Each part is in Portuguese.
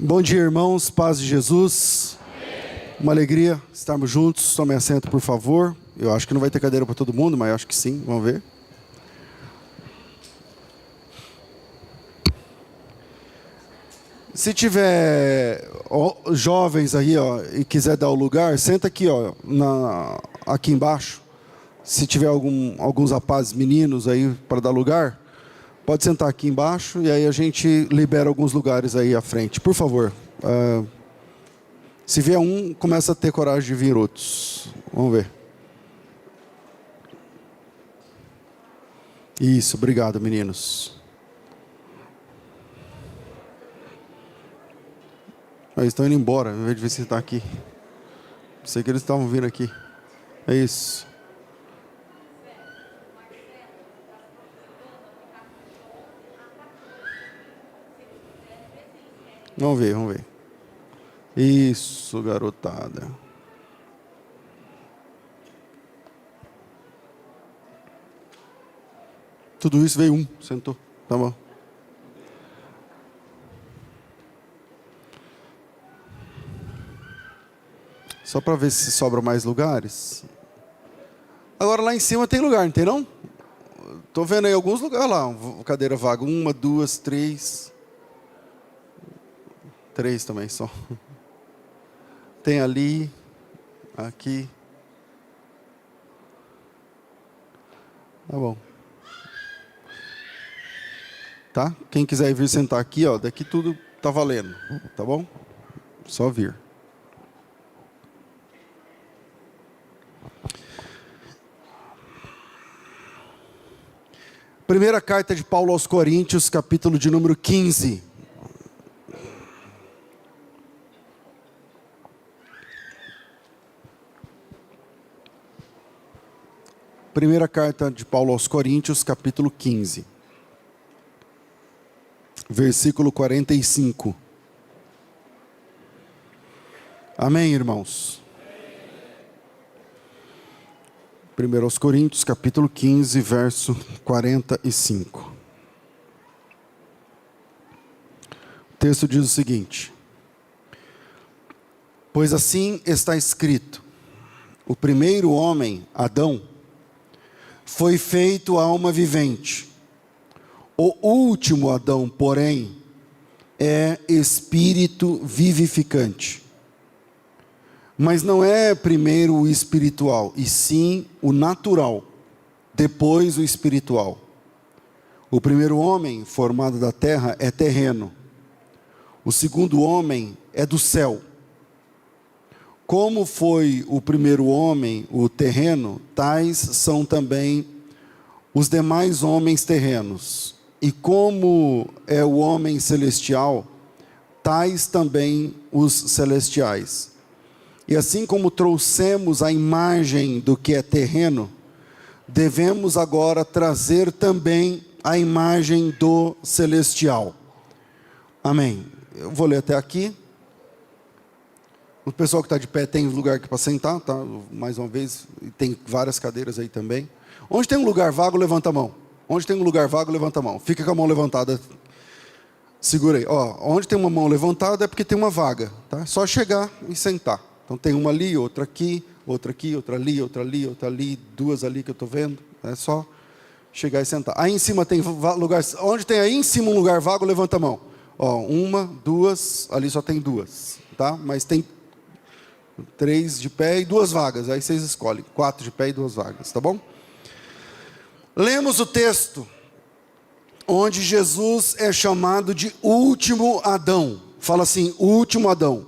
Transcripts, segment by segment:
Bom dia, irmãos, paz de Jesus. Uma alegria estarmos juntos. Tome assento, por favor. Eu acho que não vai ter cadeira para todo mundo, mas acho que sim, vamos ver. Se tiver jovens aí, e quiser dar o lugar, senta aqui, aqui embaixo. Se tiver alguns rapazes, meninos aí para dar lugar, pode sentar aqui embaixo e aí a gente libera alguns lugares aí à frente, por favor. Se vier um, começa a ter coragem de vir outros. Vamos ver. Isso, obrigado, meninos. Eles estão indo embora, ao invés de visitar aqui. Sei que eles estavam vindo aqui. É isso. Vamos ver. Isso, garotada. Tudo isso veio um, sentou. Tá bom. Só para ver se sobra mais lugares. Agora lá em cima tem lugar, não tem não? Tô vendo aí alguns lugares lá. Cadeira vaga. 1, 2, 3. 3 também só. Tem ali. Aqui. Tá bom. Tá? Quem quiser vir sentar aqui, daqui tudo tá valendo. Tá bom? Só vir. Primeira carta de Paulo aos Coríntios, capítulo de número 15. Primeira carta de Paulo aos Coríntios, capítulo 15. Versículo 45. Amém, irmãos? 1 aos Coríntios, capítulo 15, verso 45. O texto diz o seguinte: pois assim está escrito, o primeiro homem, Adão, foi feito alma vivente. O último Adão, porém, é espírito vivificante. Mas não é primeiro o espiritual, e sim o natural, depois o espiritual. O primeiro homem formado da terra é terreno. O segundo homem é do céu. Como foi o primeiro homem, o terreno, tais são também os demais homens terrenos. E como é o homem celestial, tais também os celestiais. E assim como trouxemos a imagem do que é terreno, devemos agora trazer também a imagem do celestial. Amém. Eu vou ler até aqui. O pessoal que está de pé tem lugar aqui para sentar, tá? Mais uma vez, tem várias cadeiras aí também. Onde tem um lugar vago, levanta a mão. Onde tem um lugar vago, levanta a mão. Fica com a mão levantada. Segura aí. Onde tem uma mão levantada é porque tem uma vaga, tá? Só chegar e sentar. Então tem uma ali, outra aqui, outra ali, outra ali, duas ali que eu estou vendo. É só chegar e sentar. Aí em cima tem lugar. Onde tem aí em cima um lugar vago, levanta a mão. 1, 2, ali só tem 2, tá? Mas tem 3 de pé e 2 vagas. Aí vocês escolhem. 4 de pé e 2 vagas, tá bom? Lemos o texto onde Jesus é chamado de último Adão. Fala assim, último Adão.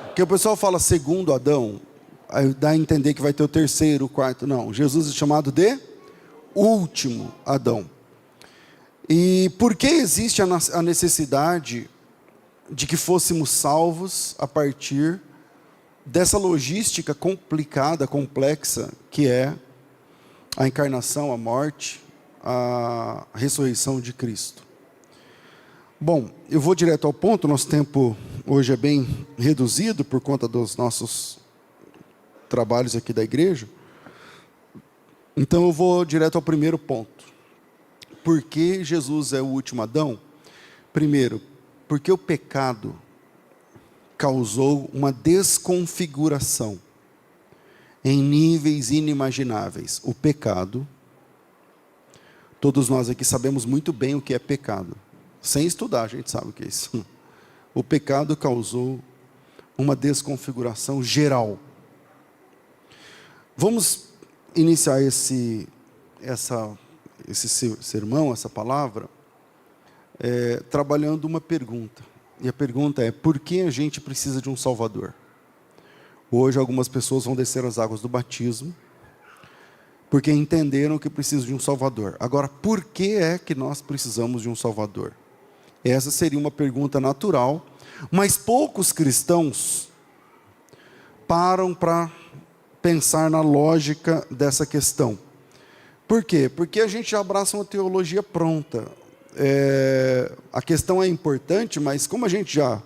Porque o pessoal fala segundo Adão, aí dá a entender que vai ter o terceiro, o quarto. Não, Jesus é chamado de último Adão. E por que existe a necessidade de que fôssemos salvos a partir dessa logística complicada, complexa, que é a encarnação, a morte, a ressurreição de Cristo? Bom, eu vou direto ao ponto. Nosso tempo hoje é bem reduzido por conta dos nossos trabalhos aqui da igreja. Então eu vou direto ao primeiro ponto. Por que Jesus é o último Adão? Primeiro, Porque o pecado causou uma desconfiguração em níveis inimagináveis. O pecado, todos nós aqui sabemos muito bem o que é pecado. Sem estudar, a gente sabe o que é isso. O pecado causou uma desconfiguração geral. Vamos iniciar esse sermão, essa palavra, trabalhando uma pergunta. E a pergunta é: por que a gente precisa de um Salvador? Hoje algumas pessoas vão descer as águas do batismo, porque entenderam que precisam de um Salvador. Agora, por que é que nós precisamos de um Salvador? Essa seria uma pergunta natural, mas poucos cristãos param para pensar na lógica dessa questão. Por quê? Porque a gente já abraça uma teologia pronta. A questão é importante, mas como a gente já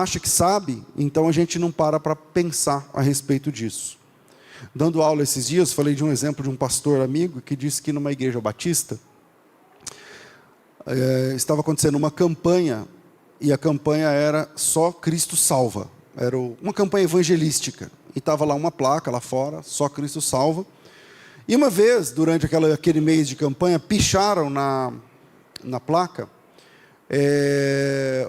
acha que sabe, então a gente não para pensar a respeito disso. Dando aula esses dias, falei de um exemplo de um pastor amigo que disse que numa igreja batista estava acontecendo uma campanha, e a campanha era Só Cristo Salva. Era uma campanha evangelística, e estava lá uma placa lá fora, Só Cristo Salva. E uma vez, durante aquele mês de campanha, picharam na placa.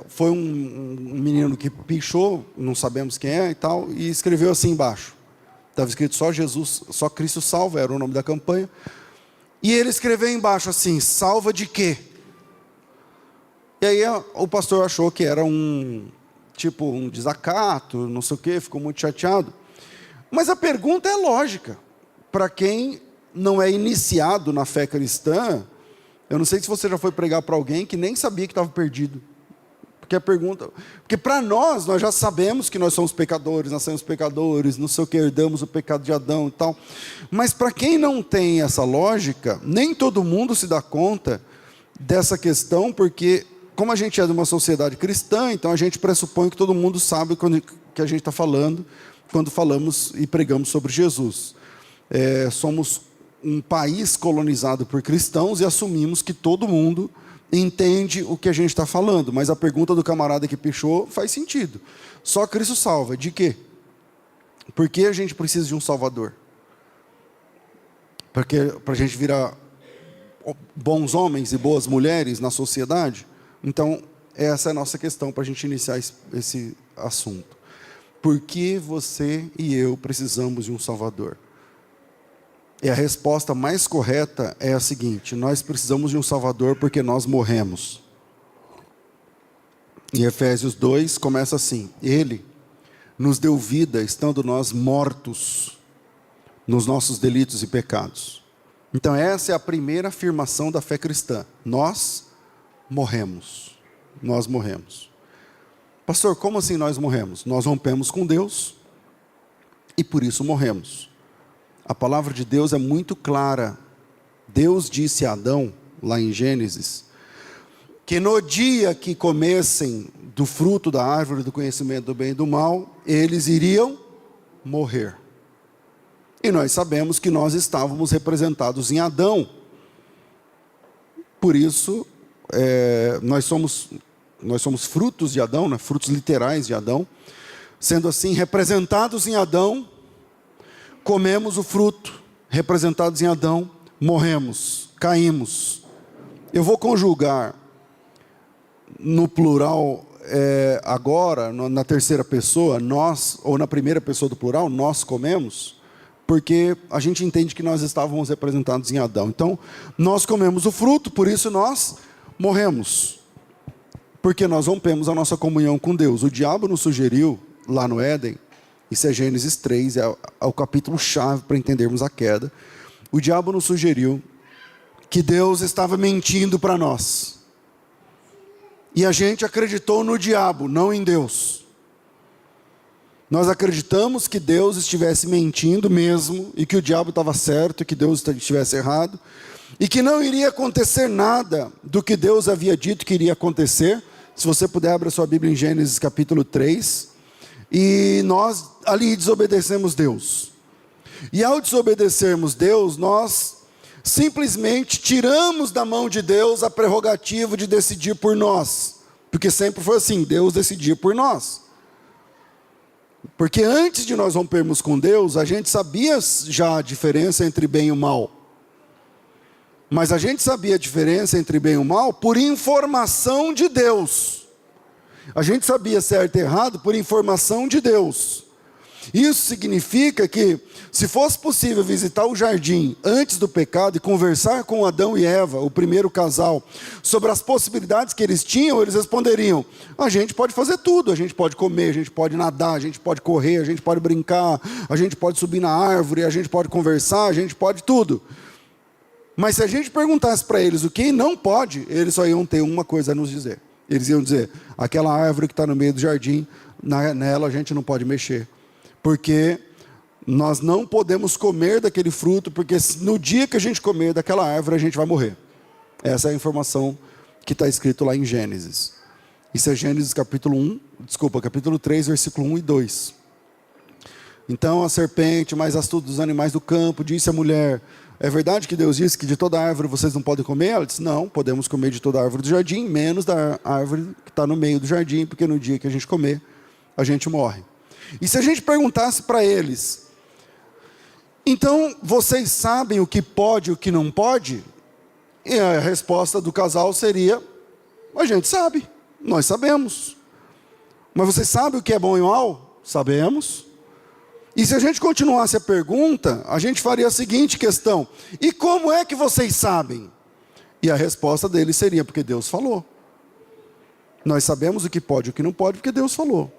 Foi um menino que pichou, não sabemos quem é e tal, e escreveu assim embaixo. Estava escrito Só Jesus, Só Cristo Salva, era o nome da campanha. E ele escreveu embaixo assim: salva de quê? E aí o pastor achou que era um desacato, não sei o quê, ficou muito chateado. Mas a pergunta é lógica. Para quem não é iniciado na fé cristã, eu não sei se você já foi pregar para alguém que nem sabia que estava perdido. Porque para nós já sabemos que nós somos pecadores, nascemos pecadores, não sei o que, herdamos o pecado de Adão e tal. Mas para quem não tem essa lógica, nem todo mundo se dá conta dessa questão, porque como a gente é de uma sociedade cristã, então a gente pressupõe que todo mundo sabe que a gente está falando, quando falamos e pregamos sobre Jesus. Somos um país colonizado por cristãos e assumimos que todo mundo entende o que a gente está falando. Mas a pergunta do camarada que pichou faz sentido. Só Cristo salva. De quê? Por que a gente precisa de um Salvador? Para a gente virar bons homens e boas mulheres na sociedade? Então, essa é a nossa questão para a gente iniciar esse assunto. Por que você e eu precisamos de um Salvador? E a resposta mais correta é a seguinte: nós precisamos de um Salvador porque nós morremos. Em Efésios 2 começa assim: Ele nos deu vida estando nós mortos nos nossos delitos e pecados. Então essa é a primeira afirmação da fé cristã: nós morremos. Nós morremos. Pastor, como assim nós morremos? Nós rompemos com Deus e por isso morremos. A palavra de Deus é muito clara. Deus disse a Adão, lá em Gênesis, que no dia que comessem do fruto da árvore do conhecimento do bem e do mal, eles iriam morrer. E nós sabemos que nós estávamos representados em Adão. Por isso, nós somos frutos de Adão, né? Frutos literais de Adão. Sendo assim, representados em Adão, comemos o fruto, representados em Adão, morremos, caímos. Eu vou conjugar no plural agora, na terceira pessoa, nós, ou na primeira pessoa do plural, nós comemos, porque a gente entende que nós estávamos representados em Adão. Então, nós comemos o fruto, por isso nós morremos, porque nós rompemos a nossa comunhão com Deus. O diabo nos sugeriu, lá no Éden, isso é Gênesis 3, é o capítulo-chave para entendermos a queda. O diabo nos sugeriu que Deus estava mentindo para nós. E a gente acreditou no diabo, não em Deus. Nós acreditamos que Deus estivesse mentindo mesmo, e que o diabo estava certo, e que Deus estivesse errado, e que não iria acontecer nada do que Deus havia dito que iria acontecer. Se você puder, abra sua Bíblia em Gênesis capítulo 3. E nós ali desobedecemos Deus. E ao desobedecermos Deus, nós simplesmente tiramos da mão de Deus a prerrogativa de decidir por nós. Porque sempre foi assim, Deus decidia por nós. Porque antes de nós rompermos com Deus, a gente sabia já a diferença entre bem e o mal. Mas a gente sabia a diferença entre bem e o mal por informação de Deus. A gente sabia certo e errado por informação de Deus. Isso significa que, se fosse possível visitar o jardim antes do pecado e conversar com Adão e Eva, o primeiro casal, sobre as possibilidades que eles tinham, eles responderiam: a gente pode fazer tudo, a gente pode comer, a gente pode nadar, a gente pode correr, a gente pode brincar, a gente pode subir na árvore, a gente pode conversar, a gente pode tudo. Mas se a gente perguntasse para eles o que não pode, eles só iam ter uma coisa a nos dizer. Eles iam dizer: aquela árvore que está no meio do jardim, nela a gente não pode mexer. Porque nós não podemos comer daquele fruto, porque no dia que a gente comer daquela árvore, a gente vai morrer. Essa é a informação que está escrito lá em Gênesis. Isso é Gênesis capítulo 3, versículo 1 e 2. Então a serpente, mais astuta dos animais do campo, disse à mulher: é verdade que Deus disse que de toda árvore vocês não podem comer? Ela disse: não, podemos comer de toda árvore do jardim, menos da árvore que está no meio do jardim, porque no dia que a gente comer, a gente morre. E se a gente perguntasse para eles: então vocês sabem o que pode e o que não pode? E a resposta do casal seria: a gente sabe, nós sabemos. Mas vocês sabem o que é bom e mal? Sabemos. E se a gente continuasse a pergunta, a gente faria a seguinte questão: e como é que vocês sabem? E a resposta deles seria: porque Deus falou. Nós sabemos o que pode e o que não pode, porque Deus falou.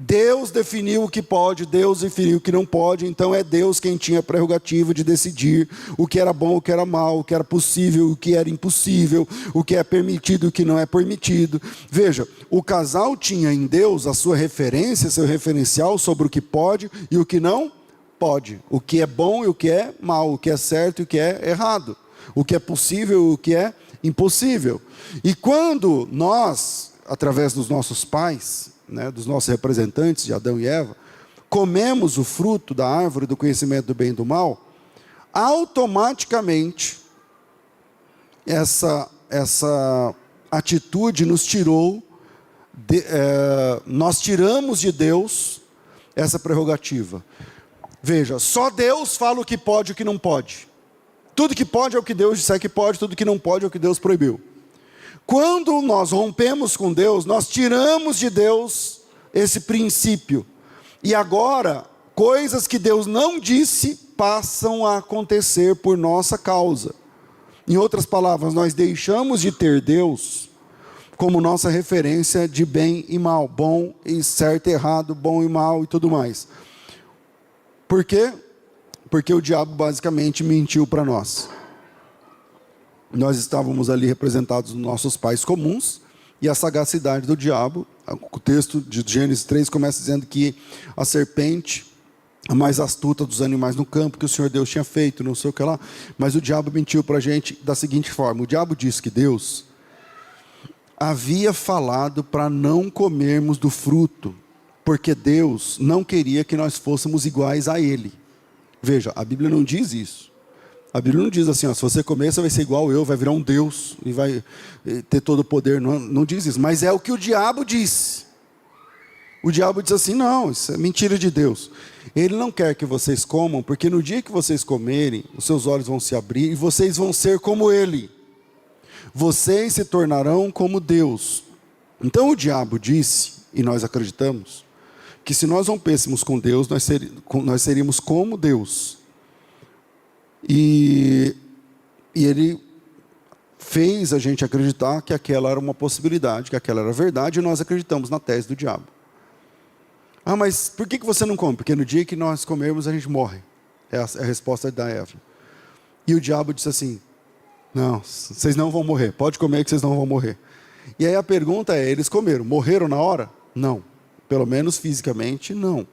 Deus definiu o que pode, Deus definiu o que não pode, então é Deus quem tinha a prerrogativa de decidir o que era bom, o que era mal, o que era possível, o que era impossível, o que é permitido e o que não é permitido. Veja, o casal tinha em Deus a sua referência, seu referencial sobre o que pode e o que não pode, o que é bom e o que é mal, o que é certo e o que é errado, o que é possível e o que é impossível. E quando nós, através dos nossos pais, dos nossos representantes de Adão e Eva, comemos o fruto da árvore do conhecimento do bem e do mal, automaticamente essa atitude nos tirou, nós tiramos de Deus essa prerrogativa. Veja, só Deus fala o que pode e o que não pode. Tudo que pode é o que Deus disser que pode, tudo que não pode é o que Deus proibiu. Quando nós rompemos com Deus, nós tiramos de Deus esse princípio. E agora, coisas que Deus não disse passam a acontecer por nossa causa. Em outras palavras, nós deixamos de ter Deus como nossa referência de bem e mal, bom e certo e errado, bom e mal e tudo mais. Por quê? Porque o diabo basicamente mentiu para nós. Nós estávamos ali representados nos nossos pais comuns, e a sagacidade do diabo, o texto de Gênesis 3 começa dizendo que a serpente, a mais astuta dos animais no campo, que o Senhor Deus tinha feito, não sei o que lá, mas o diabo mentiu para a gente da seguinte forma: o diabo disse que Deus havia falado para não comermos do fruto, porque Deus não queria que nós fôssemos iguais a Ele. Veja, a Bíblia não diz isso. A Bíblia não diz assim: se você comer, você vai ser igual eu, vai virar um Deus e vai ter todo o poder. Não diz isso, mas é o que o diabo disse. O diabo diz assim: não, isso é mentira de Deus. Ele não quer que vocês comam, porque no dia que vocês comerem, os seus olhos vão se abrir e vocês vão ser como Ele. Vocês se tornarão como Deus. Então o diabo disse, e nós acreditamos, que se nós rompêssemos com Deus, nós seríamos como Deus. E ele fez a gente acreditar que aquela era uma possibilidade, que aquela era verdade, e nós acreditamos na tese do diabo. Ah, mas por que você não come? Porque no dia que nós comermos a gente morre. É a resposta da Eva. E o diabo disse assim: não, vocês não vão morrer, pode comer que vocês não vão morrer. E aí a pergunta é: eles comeram, morreram na hora? Não, pelo menos fisicamente não.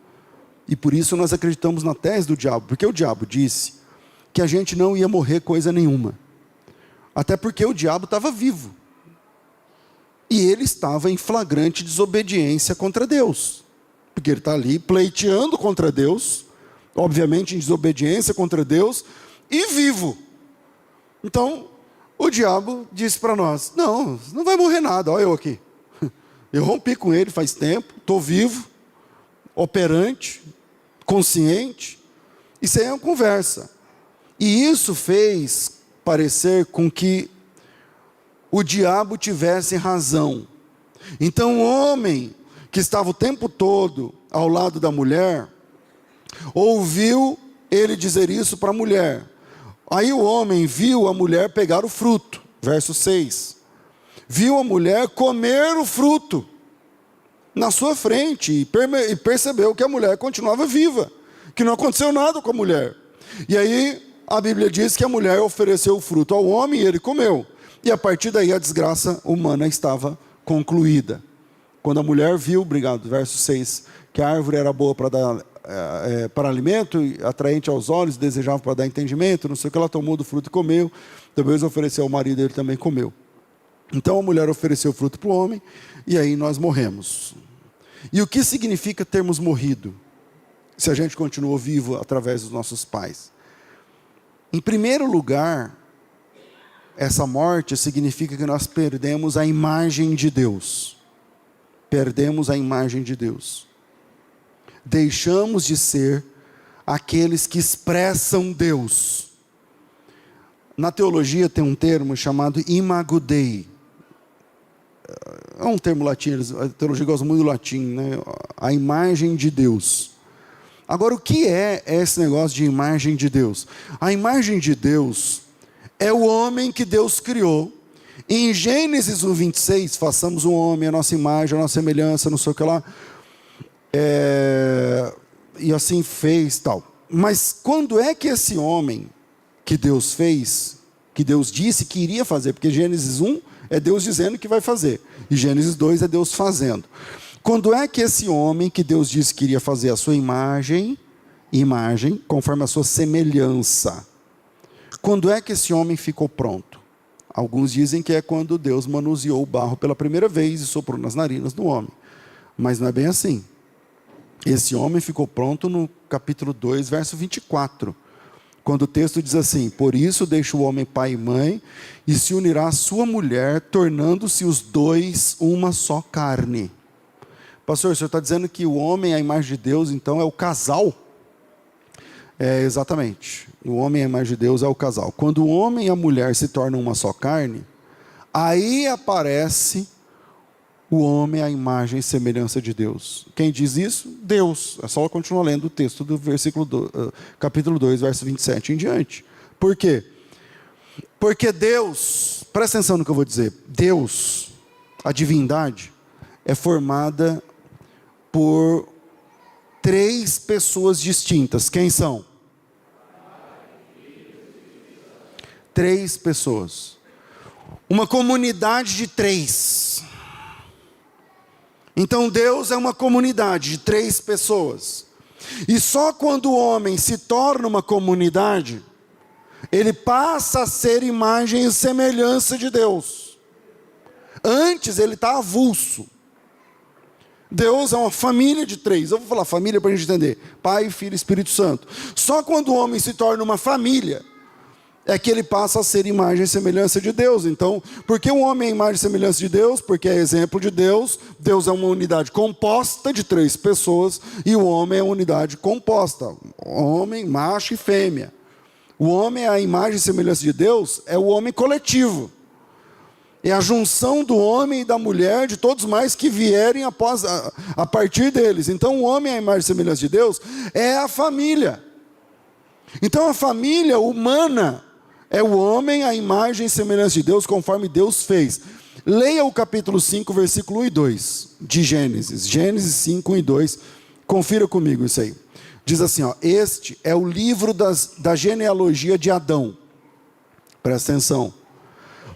E por isso nós acreditamos na tese do diabo, porque o diabo disse que a gente não ia morrer coisa nenhuma. Até porque o diabo estava vivo. E ele estava em flagrante desobediência contra Deus. Porque ele está ali pleiteando contra Deus, obviamente em desobediência contra Deus, e vivo. Então, o diabo disse para nós: não vai morrer nada, olha eu aqui. Eu rompi com ele faz tempo, estou vivo, operante, consciente. Isso aí é uma conversa. E isso fez parecer com que o diabo tivesse razão. Então o homem que estava o tempo todo ao lado da mulher, ouviu ele dizer isso para a mulher. Aí o homem viu a mulher pegar o fruto, verso 6. Viu a mulher comer o fruto na sua frente e percebeu que a mulher continuava viva, que não aconteceu nada com a mulher. E aí a Bíblia diz que a mulher ofereceu o fruto ao homem e ele comeu. E a partir daí a desgraça humana estava concluída. Quando a mulher viu, verso 6, que a árvore era boa para dar para alimento, atraente aos olhos, desejável para dar entendimento, não sei o que, ela tomou do fruto e comeu. Depois ofereceu ao marido, ele também comeu. Então a mulher ofereceu o fruto para o homem, e aí nós morremos. E o que significa termos morrido, se a gente continuou vivo através dos nossos pais? Em primeiro lugar, essa morte significa que nós perdemos a imagem de Deus. Perdemos a imagem de Deus. Deixamos de ser aqueles que expressam Deus. Na teologia tem um termo chamado imago Dei. É um termo latim, a teologia gosta muito do latim, né? A imagem de Deus. Agora, o que é esse negócio de imagem de Deus? A imagem de Deus é o homem que Deus criou. Em Gênesis 1:26, façamos um homem, a nossa imagem, a nossa semelhança, não sei o que lá. E assim fez, tal. Mas quando é que esse homem que Deus fez, que Deus disse que iria fazer, porque Gênesis 1 é Deus dizendo que vai fazer, e Gênesis 2 é Deus fazendo. Quando é que esse homem que Deus disse que iria fazer a sua imagem, conforme a sua semelhança, quando é que esse homem ficou pronto? Alguns dizem que é quando Deus manuseou o barro pela primeira vez e soprou nas narinas do homem. Mas não é bem assim. Esse homem ficou pronto no capítulo 2, verso 24. Quando o texto diz assim: por isso deixa o homem pai e mãe, e se unirá à sua mulher, tornando-se os dois uma só carne. Pastor, o senhor está dizendo que o homem, a imagem de Deus, então é o casal? Exatamente. O homem, a imagem de Deus, é o casal. Quando o homem e a mulher se tornam uma só carne, aí aparece o homem, a imagem e semelhança de Deus. Quem diz isso? Deus. É só continuar lendo o texto do capítulo 2, verso 27 em diante. Por quê? Porque Deus, presta atenção no que eu vou dizer, Deus, a divindade, é formada por 3 pessoas distintas. Quem são? 3 pessoas. Uma comunidade de 3. Então Deus é uma comunidade de 3 pessoas. E só quando o homem se torna uma comunidade, ele passa a ser imagem e semelhança de Deus. Antes ele está avulso. Deus é uma família de 3. Eu vou falar família para a gente entender. Pai, Filho e Espírito Santo. Só quando o homem se torna uma família, é que ele passa a ser imagem e semelhança de Deus. Então, por que o homem é imagem e semelhança de Deus? Porque é exemplo de Deus. Deus é uma unidade composta de 3 pessoas, e o homem é uma unidade composta. Homem, macho e fêmea. O homem é a imagem e semelhança de Deus, é o homem coletivo. É a junção do homem e da mulher, de todos mais que vierem a partir deles. Então o homem, a imagem e semelhança de Deus, é a família. Então a família humana é o homem, a imagem e semelhança de Deus, conforme Deus fez. Leia o capítulo 5, versículo 1 e 2 de Gênesis. Gênesis 5, 1 e 2. Confira comigo isso aí. Diz assim, ó: este é o livro da genealogia de Adão. Presta atenção.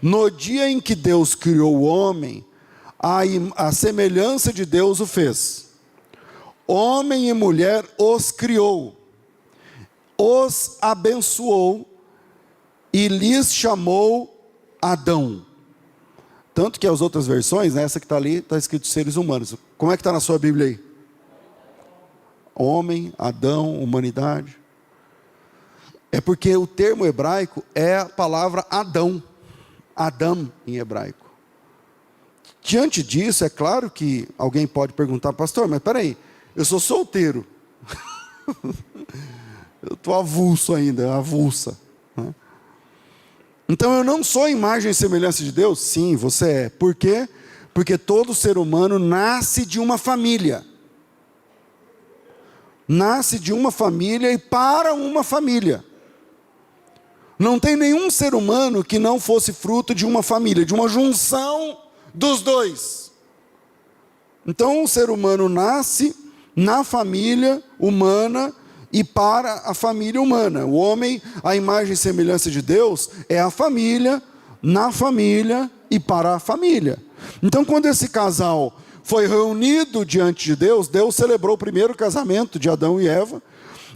No dia em que Deus criou o homem, a semelhança de Deus o fez. Homem e mulher os criou, os abençoou e lhes chamou Adão. Tanto que as outras versões, né, essa que está ali, está escrito seres humanos. Como é que está na sua Bíblia aí? Homem, Adão, humanidade. É porque o termo hebraico é a palavra Adão. Adam em hebraico. Diante disso, é claro que alguém pode perguntar, pastor, mas peraí, eu sou solteiro. Eu estou avulso ainda, avulsa. Então eu não sou a imagem e semelhança de Deus? Sim, você é. Por quê? Porque todo ser humano nasce de uma família. Nasce de uma família e para uma família. Não tem nenhum ser humano que não fosse fruto de uma família, de uma junção dos dois. Então o ser humano nasce na família humana e para a família humana. O homem, a imagem e semelhança de Deus, é a família, na família e para a família. Então quando esse casal foi reunido diante de Deus, Deus celebrou o primeiro casamento de Adão e Eva,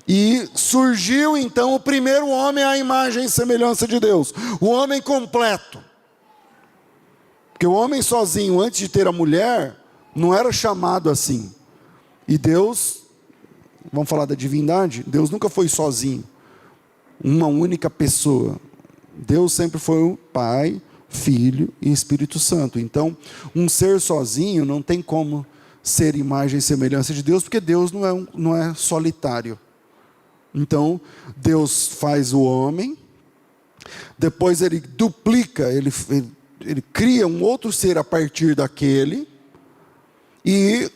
e surgiu então o primeiro homem à imagem e semelhança de Deus, o homem completo. Porque o homem sozinho, antes de ter a mulher, não era chamado assim. E Deus, vamos falar da divindade, Deus nunca foi sozinho, uma única pessoa. Deus sempre foi o Pai, Filho e Espírito Santo. Então, um ser sozinho não tem como ser imagem e semelhança de Deus, porque Deus não é solitário. Então, Deus faz o homem, depois ele duplica, ele cria um outro ser a partir daquele, e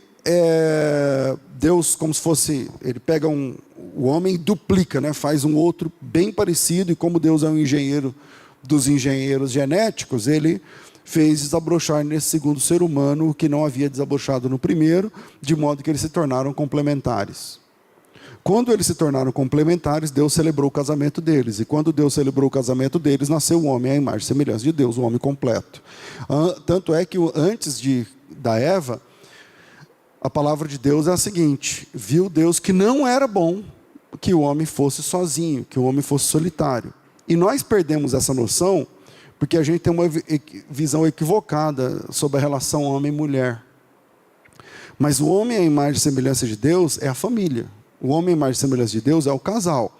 Deus, como se fosse, ele pega o homem e duplica, né? Faz um outro bem parecido, e como Deus é um engenheiro dos engenheiros genéticos, ele fez desabrochar nesse segundo ser humano o que não havia desabrochado no primeiro, de modo que eles se tornaram complementares. Quando eles se tornaram complementares, Deus celebrou o casamento deles. E quando Deus celebrou o casamento deles, nasceu o homem à imagem e semelhança de Deus, o homem completo. Tanto é que antes da Eva, a palavra de Deus é a seguinte: viu Deus que não era bom que o homem fosse sozinho, que o homem fosse solitário. E nós perdemos essa noção porque a gente tem uma visão equivocada sobre a relação homem e mulher. Mas o homem à imagem e semelhança de Deus é a família. O homem à imagem e semelhança de Deus é o casal.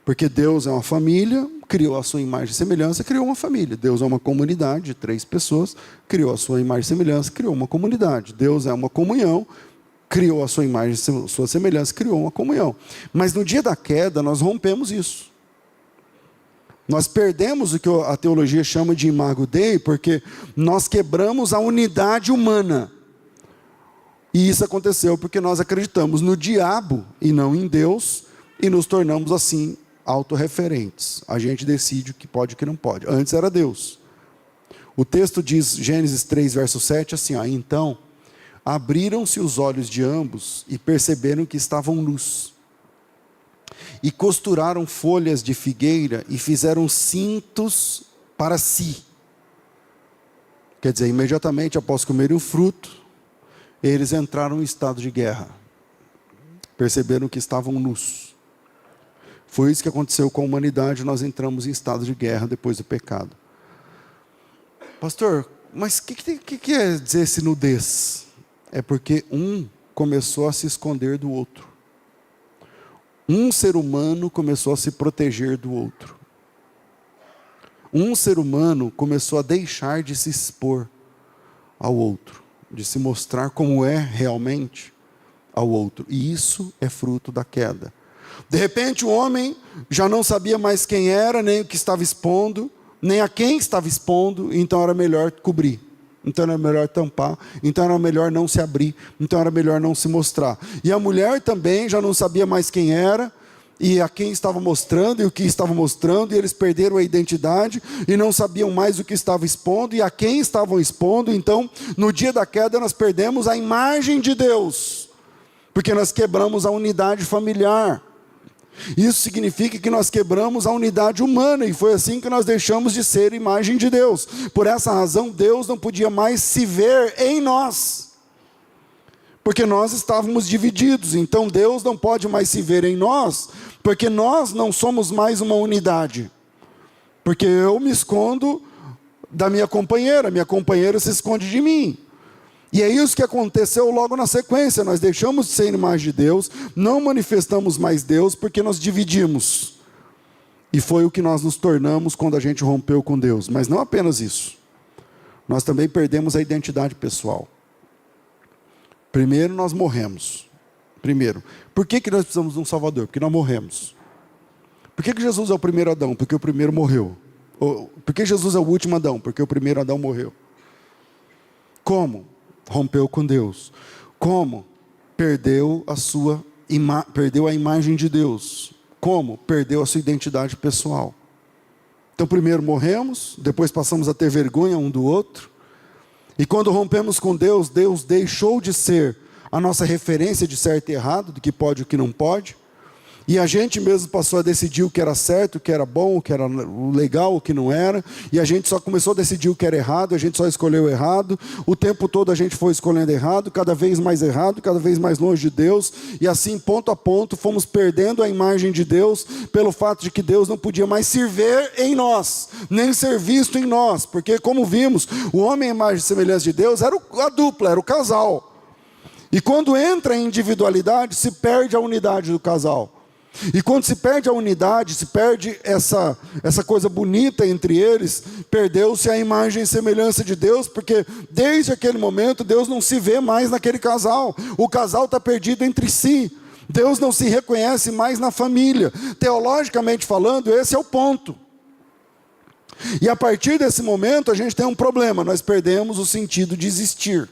Porque Deus é uma família, criou a sua imagem e semelhança, criou uma família. Deus é uma comunidade de 3 pessoas, criou a sua imagem e semelhança, criou uma comunidade. Deus é uma comunhão, criou a sua imagem e sua semelhança, criou uma comunhão. Mas no dia da queda, nós rompemos isso. Nós perdemos o que a teologia chama de imago Dei, porque nós quebramos a unidade humana. E isso aconteceu porque nós acreditamos no diabo e não em Deus, e nos tornamos assim autorreferentes. A gente decide o que pode e o que não pode. Antes era Deus. O texto diz, Gênesis 3, verso 7, assim: então abriram-se os olhos de ambos e perceberam que estavam nus. E costuraram folhas de figueira e fizeram cintos para si. Quer dizer, imediatamente após comerem o fruto, eles entraram em estado de guerra. Perceberam que estavam nus. Foi isso que aconteceu com a humanidade, nós entramos em estado de guerra depois do pecado. Pastor, mas o que quer dizer esse nudez? É porque um começou a se esconder do outro. Um ser humano começou a se proteger do outro. Um ser humano começou a deixar de se expor ao outro, de se mostrar como é realmente ao outro. E isso é fruto da queda. De repente o homem já não sabia mais quem era, nem o que estava expondo, nem a quem estava expondo, então era melhor cobrir. Então era melhor tampar, então era melhor não se abrir, então era melhor não se mostrar. E a mulher também já não sabia mais quem era, e a quem estava mostrando, e o que estava mostrando, e eles perderam a identidade, e não sabiam mais o que estava expondo, e a quem estavam expondo. Então, no dia da queda, nós perdemos a imagem de Deus, porque nós quebramos a unidade familiar. Isso significa que nós quebramos a unidade humana, e foi assim que nós deixamos de ser imagem de Deus. Por essa razão, Deus não podia mais se ver em nós, porque nós estávamos divididos. Então Deus não pode mais se ver em nós, porque nós não somos mais uma unidade. Porque eu me escondo da minha companheira se esconde de mim. E é isso que aconteceu logo na sequência. Nós deixamos de ser imagem de Deus, não manifestamos mais Deus, porque nós dividimos. E foi o que nós nos tornamos quando a gente rompeu com Deus. Mas não apenas isso. nós também perdemos a identidade pessoal. Primeiro nós morremos. Primeiro, por que nós precisamos de um Salvador? Porque nós morremos. Por que Jesus é o primeiro Adão? Porque o primeiro morreu. Por que Jesus é o último Adão? Porque o primeiro Adão morreu. Como? Rompeu com Deus. Como? Perdeu a imagem de Deus. Como? Perdeu a sua identidade pessoal. Então primeiro morremos, depois passamos a ter vergonha um do outro. E quando rompemos com Deus, Deus deixou de ser a nossa referência de certo e errado, do que pode e o que não pode. E a gente mesmo passou a decidir o que era certo, o que era bom, o que era legal, o que não era. E a gente só começou a decidir o que era errado, a gente só escolheu errado. O tempo todo a gente foi escolhendo errado, cada vez mais longe de Deus. E assim, ponto a ponto, fomos perdendo a imagem de Deus, pelo fato de que Deus não podia mais se ver em nós, nem ser visto em nós. Porque, como vimos, o homem à imagem e semelhança de Deus era a dupla, era o casal. E quando entra em individualidade, se perde a unidade do casal. E quando se perde a unidade, se perde essa coisa bonita entre eles, perdeu-se a imagem e semelhança de Deus, porque desde aquele momento Deus não se vê mais naquele casal. O casal está perdido entre si. Deus não se reconhece mais na família. Teologicamente falando, esse é o ponto. E a partir desse momento a gente tem um problema, nós perdemos o sentido de existir.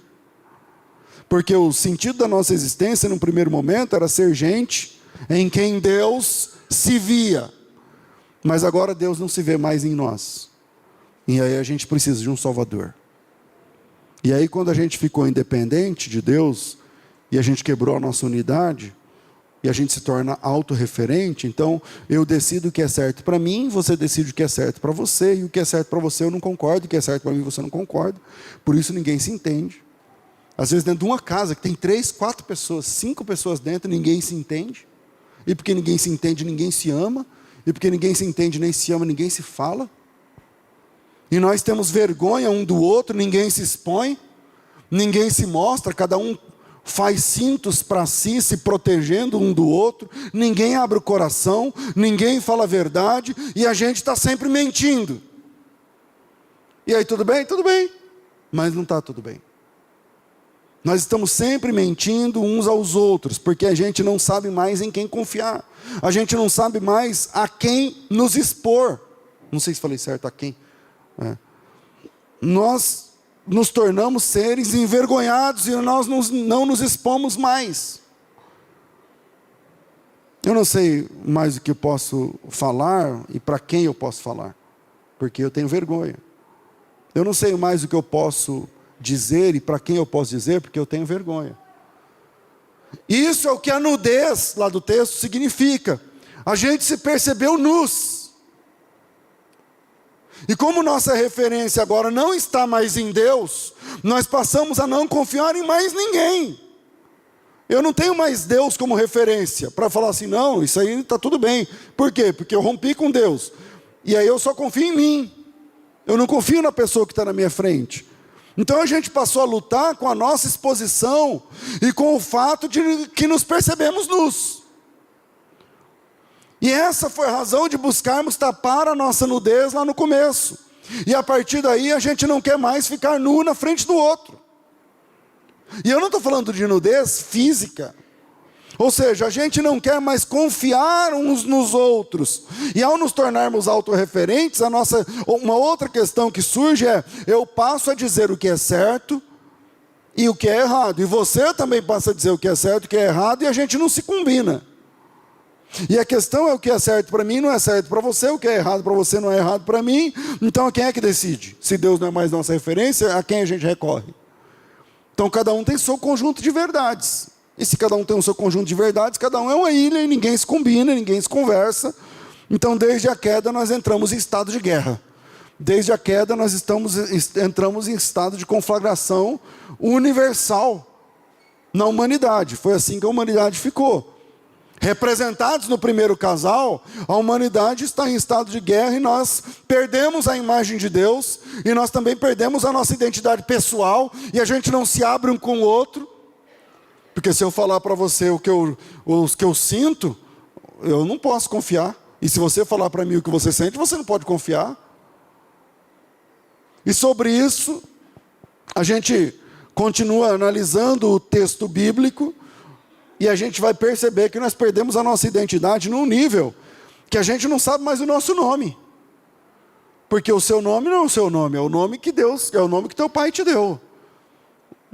Porque o sentido da nossa existência, num primeiro momento, era ser gente em quem Deus se via. Mas agora Deus não se vê mais em nós. E aí a gente precisa de um Salvador. E aí quando a gente ficou independente de Deus, e a gente quebrou a nossa unidade, e a gente se torna autorreferente, então eu decido o que é certo para mim, você decide o que é certo para você, e o que é certo para você eu não concordo, o que é certo para mim você não concorda. Por isso ninguém se entende. Às vezes dentro de uma casa que tem 3, 4 pessoas, 5 pessoas dentro, ninguém se entende. E porque ninguém se entende, ninguém se ama. E porque ninguém se entende, nem se ama, ninguém se fala. E nós temos vergonha um do outro, ninguém se expõe, ninguém se mostra, cada um faz cintos para si, se protegendo um do outro. Ninguém abre o coração, ninguém fala a verdade, e a gente está sempre mentindo. E aí, tudo bem? Tudo bem. Mas não está tudo bem. Nós estamos sempre mentindo uns aos outros, porque a gente não sabe mais em quem confiar. A gente não sabe mais a quem nos expor. Não sei se falei certo, a quem. Nós nos tornamos seres envergonhados e nós não nos expomos mais. Eu não sei mais o que eu posso falar e para quem eu posso falar, porque eu tenho vergonha. Eu não sei mais o que eu posso dizer e para quem eu posso dizer, porque eu tenho vergonha. Isso é o que a nudez lá do texto significa. A gente se percebeu nus. E como nossa referência agora não está mais em Deus, nós passamos a não confiar em mais ninguém. Eu não tenho mais Deus como referência para falar assim, não, isso aí está tudo bem. Por quê? Porque eu rompi com Deus. E aí eu só confio em mim. Eu não confio na pessoa que está na minha frente. Então a gente passou a lutar com a nossa exposição e com o fato de que nos percebemos nus. E essa foi a razão de buscarmos tapar a nossa nudez lá no começo. E a partir daí a gente não quer mais ficar nu na frente do outro. E eu não estou falando de nudez física. Ou seja, a gente não quer mais confiar uns nos outros. E ao nos tornarmos autorreferentes, uma outra questão que surge é, eu passo a dizer o que é certo e o que é errado. E você também passa a dizer o que é certo e o que é errado, e a gente não se combina. E a questão é, o que é certo para mim não é certo para você, o que é errado para você não é errado para mim. Então quem é que decide? Se Deus não é mais nossa referência, a quem a gente recorre? Então cada um tem seu conjunto de verdades. E se cada um tem o seu conjunto de verdades, cada um é uma ilha e ninguém se combina, ninguém se conversa. Então desde a queda nós entramos em estado de guerra. Desde a queda nós entramos em estado de conflagração universal na humanidade. Foi assim que a humanidade ficou. Representados no primeiro casal, a humanidade está em estado de guerra e nós perdemos a imagem de Deus. E nós também perdemos a nossa identidade pessoal e a gente não se abre um com o outro. Porque se eu falar para você o que eu sinto, eu não posso confiar. E se você falar para mim o que você sente, você não pode confiar. E sobre isso, A gente continua analisando o texto bíblico e a gente vai perceber que nós perdemos a nossa identidade num nível que a gente não sabe mais o nosso nome. Porque o seu nome não é o seu nome, é o nome que Deus, é o nome que teu pai te deu.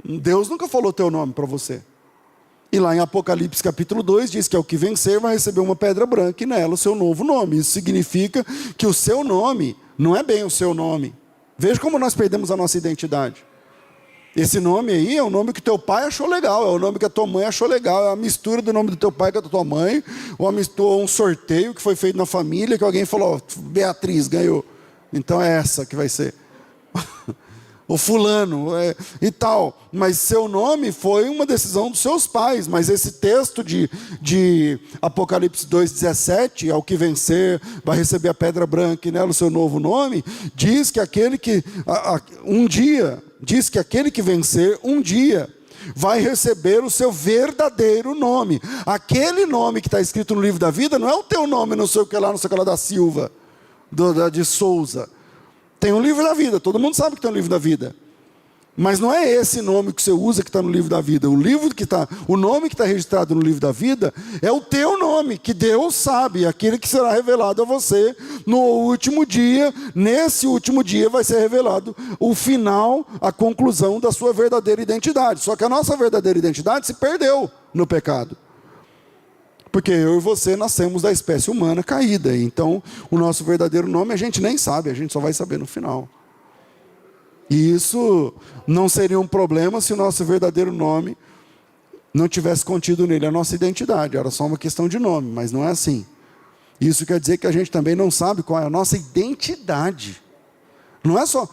Deus nunca falou teu nome para você. E lá em Apocalipse capítulo 2 diz que ao que vencer vai receber uma pedra branca e nela o seu novo nome. Isso significa que o seu nome não é bem o seu nome. Veja como nós perdemos a nossa identidade. Esse nome aí é o nome que teu pai achou legal, é o nome que a tua mãe achou legal, é a mistura do nome do teu pai com a da tua mãe, ou um sorteio que foi feito na família, que alguém falou, Beatriz ganhou, então é essa que vai ser. O fulano e tal, mas seu nome foi uma decisão dos seus pais, mas esse texto de Apocalipse 2,17, ao que vencer, vai receber a pedra branca e nela o seu novo nome, diz que aquele que vencer um dia, vai receber o seu verdadeiro nome. Aquele nome que está escrito no livro da vida, não é o teu nome, não sei o que lá da Silva, de Souza. Tem um livro da vida, todo mundo sabe que tem um livro da vida. Mas não é esse nome que você usa que está no livro da vida. O nome que está registrado no livro da vida é o teu nome, que Deus sabe, aquele que será revelado a você no último dia. Nesse último dia vai ser revelado o final, a conclusão da sua verdadeira identidade. Só que a nossa verdadeira identidade se perdeu no pecado. Porque eu e você nascemos da espécie humana caída. Então, o nosso verdadeiro nome a gente nem sabe, a gente só vai saber no final. E isso não seria um problema se o nosso verdadeiro nome não tivesse contido nele a nossa identidade. Era só uma questão de nome, mas não é assim. Isso quer dizer que a gente também não sabe qual é a nossa identidade. Não é só,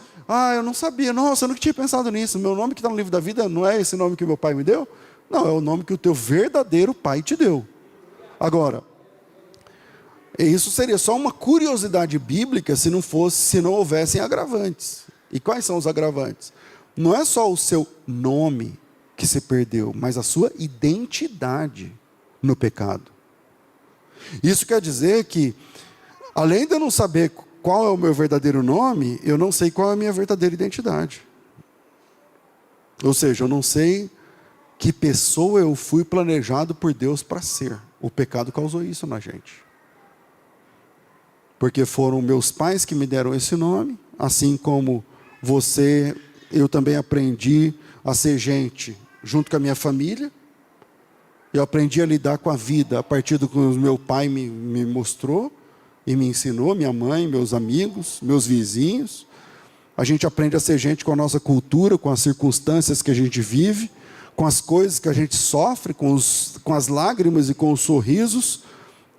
eu não sabia, nossa, eu nunca tinha pensado nisso. Meu nome que está no livro da vida não é esse nome que meu pai me deu? Não, é o nome que o teu verdadeiro pai te deu. Agora, isso seria só uma curiosidade bíblica se não houvessem agravantes. E quais são os agravantes? Não é só o seu nome que se perdeu, mas a sua identidade no pecado. Isso quer dizer que, além de eu não saber qual é o meu verdadeiro nome, eu não sei qual é a minha verdadeira identidade. Ou seja, eu não sei que pessoa eu fui planejado por Deus para ser. O pecado causou isso na gente. Porque foram meus pais que me deram esse nome, assim como você, eu também aprendi a ser gente junto com a minha família. Eu aprendi a lidar com a vida a partir do que o meu pai me mostrou e me ensinou, minha mãe, meus amigos, meus vizinhos. A gente aprende a ser gente com a nossa cultura, com as circunstâncias que a gente vive, com as coisas que a gente sofre, com as lágrimas e com os sorrisos,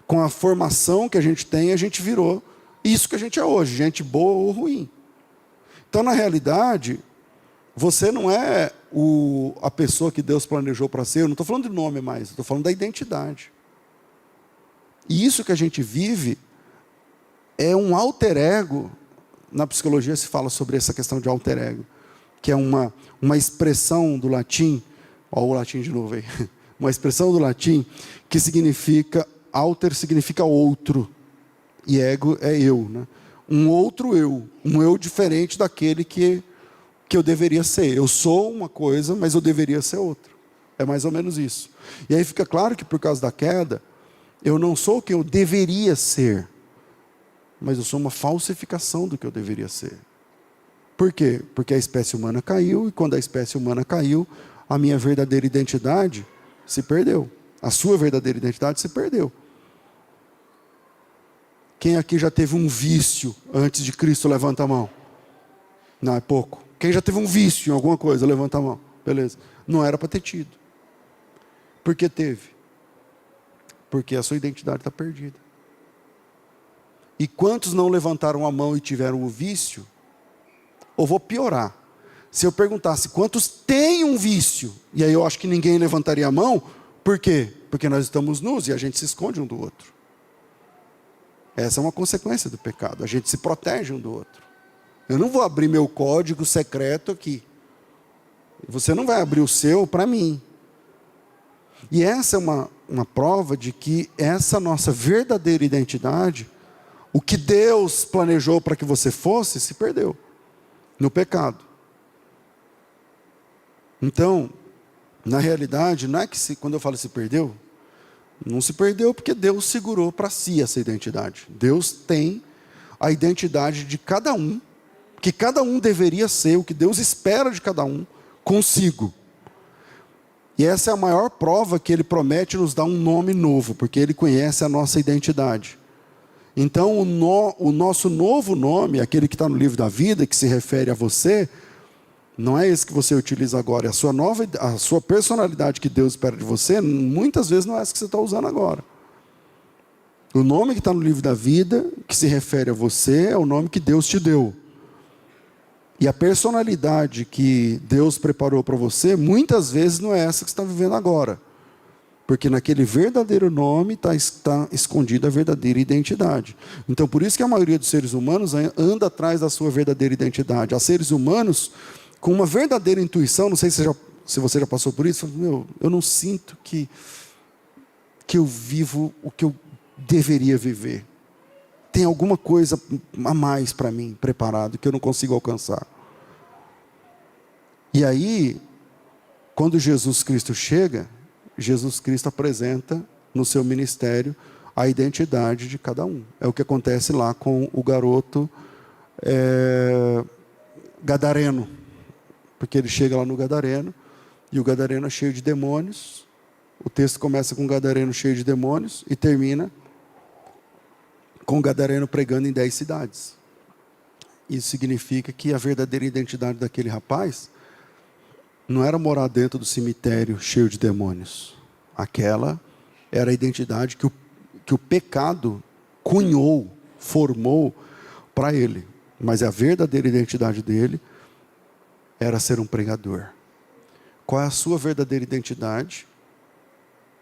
com a formação que a gente tem, a gente virou isso que a gente é hoje, gente boa ou ruim. Então, na realidade, você não é a pessoa que Deus planejou para ser. Eu não estou falando de nome mais, estou falando da identidade. E isso que a gente vive é um alter ego. Na psicologia se fala sobre essa questão de alter ego, que é uma expressão do latim, olha o latim de novo aí, uma expressão do latim que significa, alter significa outro, e ego é eu, né? Um outro eu, um eu diferente daquele que eu deveria ser. Eu sou uma coisa, mas eu deveria ser outra. É mais ou menos isso. E aí fica claro que por causa da queda, eu não sou o que eu deveria ser, mas eu sou uma falsificação do que eu deveria ser. Por quê? Porque a espécie humana caiu, e quando a espécie humana caiu, a minha verdadeira identidade se perdeu. A sua verdadeira identidade se perdeu. Quem aqui já teve um vício antes de Cristo, levanta a mão. Não, é pouco. Quem já teve um vício em alguma coisa, levanta a mão. Beleza. Não era para ter tido. Por que teve? Porque a sua identidade está perdida. E quantos não levantaram a mão e tiveram o vício? Ou vou piorar. Se eu perguntasse quantos têm um vício, e aí eu acho que ninguém levantaria a mão, por quê? Porque nós estamos nus e a gente se esconde um do outro. Essa é uma consequência do pecado, a gente se protege um do outro. Eu não vou abrir meu código secreto aqui. Você não vai abrir o seu para mim. E essa é uma prova de que essa nossa verdadeira identidade, o que Deus planejou para que você fosse, se perdeu no pecado. Então, na realidade, não é que quando eu falo se perdeu, não se perdeu porque Deus segurou para si essa identidade. Deus tem a identidade de cada um, que cada um deveria ser, o que Deus espera de cada um, consigo. E essa é a maior prova que Ele promete nos dar um nome novo, porque Ele conhece a nossa identidade. Então, o nosso novo nome, aquele que está no livro da vida, que se refere a você, não é esse que você utiliza agora, é a sua personalidade que Deus espera de você, muitas vezes não é essa que você está usando agora. O nome que está no livro da vida, que se refere a você, é o nome que Deus te deu. E a personalidade que Deus preparou para você, muitas vezes não é essa que você está vivendo agora. Porque naquele verdadeiro nome está escondida a verdadeira identidade. Então, por isso que a maioria dos seres humanos anda atrás da sua verdadeira identidade. Há seres humanos com uma verdadeira intuição, não sei se você já passou por isso, eu não sinto que eu vivo o que eu deveria viver. Tem alguma coisa a mais para mim preparado que eu não consigo alcançar. E aí, quando Jesus Cristo chega, Jesus Cristo apresenta no seu ministério a identidade de cada um. É o que acontece lá com o garoto gadareno. Porque ele chega lá no gadareno, e o gadareno é cheio de demônios. O texto começa com o gadareno cheio de demônios e termina com o gadareno pregando em 10 cidades. Isso significa que a verdadeira identidade daquele rapaz não era morar dentro do cemitério cheio de demônios. Aquela era a identidade que o pecado cunhou, formou para ele. Mas a verdadeira identidade dele era ser um pregador. Qual é a sua verdadeira identidade?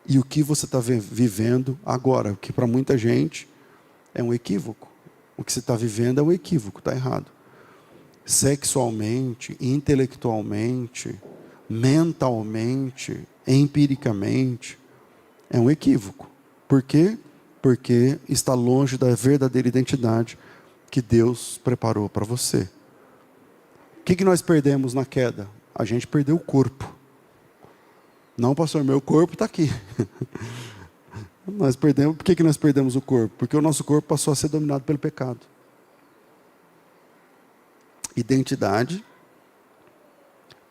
E o que você está vivendo agora? O que para muita gente é um equívoco. O que você está vivendo é um equívoco, está errado. Sexualmente, intelectualmente, mentalmente, empiricamente, é um equívoco. Por quê? Porque está longe da verdadeira identidade que Deus preparou para você. O que nós perdemos na queda? A gente perdeu o corpo. Não, pastor, meu corpo está aqui. Nós perdemos. Por que nós perdemos o corpo? Porque o nosso corpo passou a ser dominado pelo pecado. Identidade,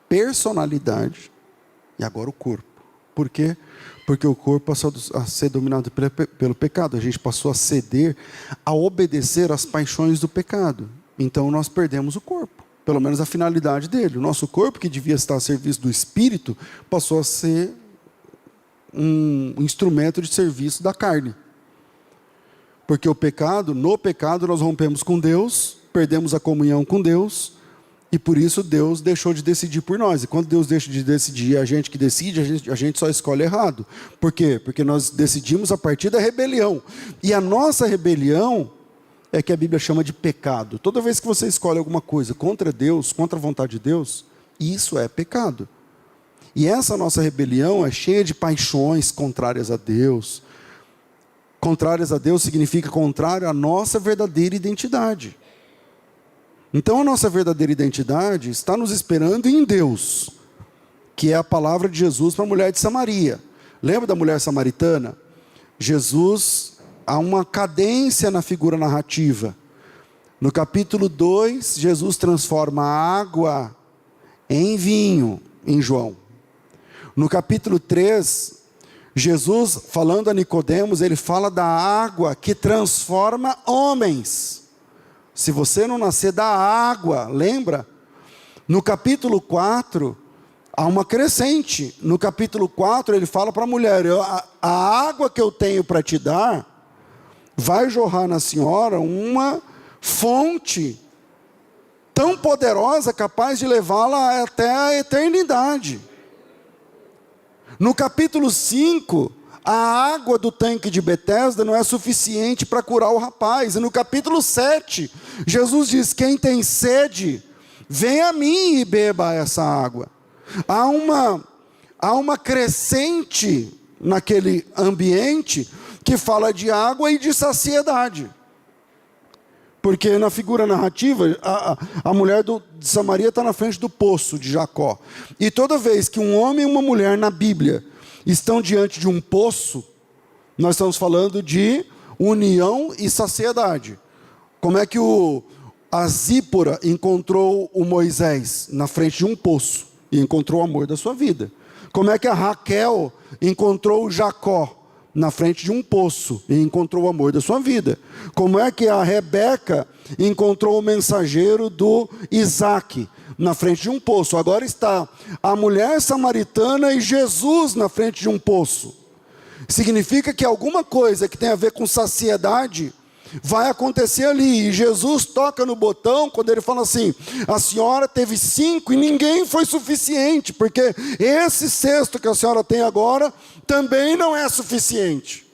personalidade e agora o corpo. Por quê? Porque o corpo passou a ser dominado pelo pecado. A gente passou a ceder, a obedecer às paixões do pecado. Então nós perdemos o corpo. Pelo menos a finalidade dele. O nosso corpo, que devia estar a serviço do Espírito, passou a ser um instrumento de serviço da carne. Porque no pecado nós rompemos com Deus, perdemos a comunhão com Deus, e por isso Deus deixou de decidir por nós. E quando Deus deixa de decidir, a gente que decide, a gente só escolhe errado. Por quê? Porque nós decidimos a partir da rebelião. E a nossa rebelião é que a Bíblia chama de pecado. Toda vez que você escolhe alguma coisa contra Deus, contra a vontade de Deus, isso é pecado. E essa nossa rebelião é cheia de paixões contrárias a Deus. Contrárias a Deus significa contrário à nossa verdadeira identidade. Então a nossa verdadeira identidade está nos esperando em Deus, que é a palavra de Jesus para a mulher de Samaria. Lembra da mulher samaritana? Jesus, há uma cadência na figura narrativa. No capítulo 2, Jesus transforma a água em vinho, em João. No capítulo 3, Jesus, falando a Nicodemos, ele fala da água que transforma homens. Se você não nascer da água, lembra? No capítulo 4, há uma crescente. No capítulo 4, ele fala para a mulher, a água que eu tenho para te dar, vai jorrar na senhora uma fonte tão poderosa, capaz de levá-la até a eternidade. No capítulo 5, a água do tanque de Betesda não é suficiente para curar o rapaz. E no capítulo 7, Jesus diz, quem tem sede, vem a mim e beba essa água. Há uma crescente naquele ambiente que fala de água e de saciedade. Porque na figura narrativa, a mulher de Samaria está na frente do poço de Jacó. E toda vez que um homem e uma mulher na Bíblia estão diante de um poço, nós estamos falando de união e saciedade. Como é que a Zípora encontrou o Moisés? Na frente de um poço, e encontrou o amor da sua vida. Como é que a Raquel encontrou o Jacó? Na frente de um poço, e encontrou o amor da sua vida. Como é que a Rebeca encontrou o mensageiro do Isaac? Na frente de um poço. Agora está a mulher samaritana e Jesus na frente de um poço. Significa que alguma coisa que tem a ver com saciedade vai acontecer ali. E Jesus toca no botão quando ele fala assim: a senhora teve 5 e ninguém foi suficiente, porque esse cesto que a senhora tem agora também não é suficiente.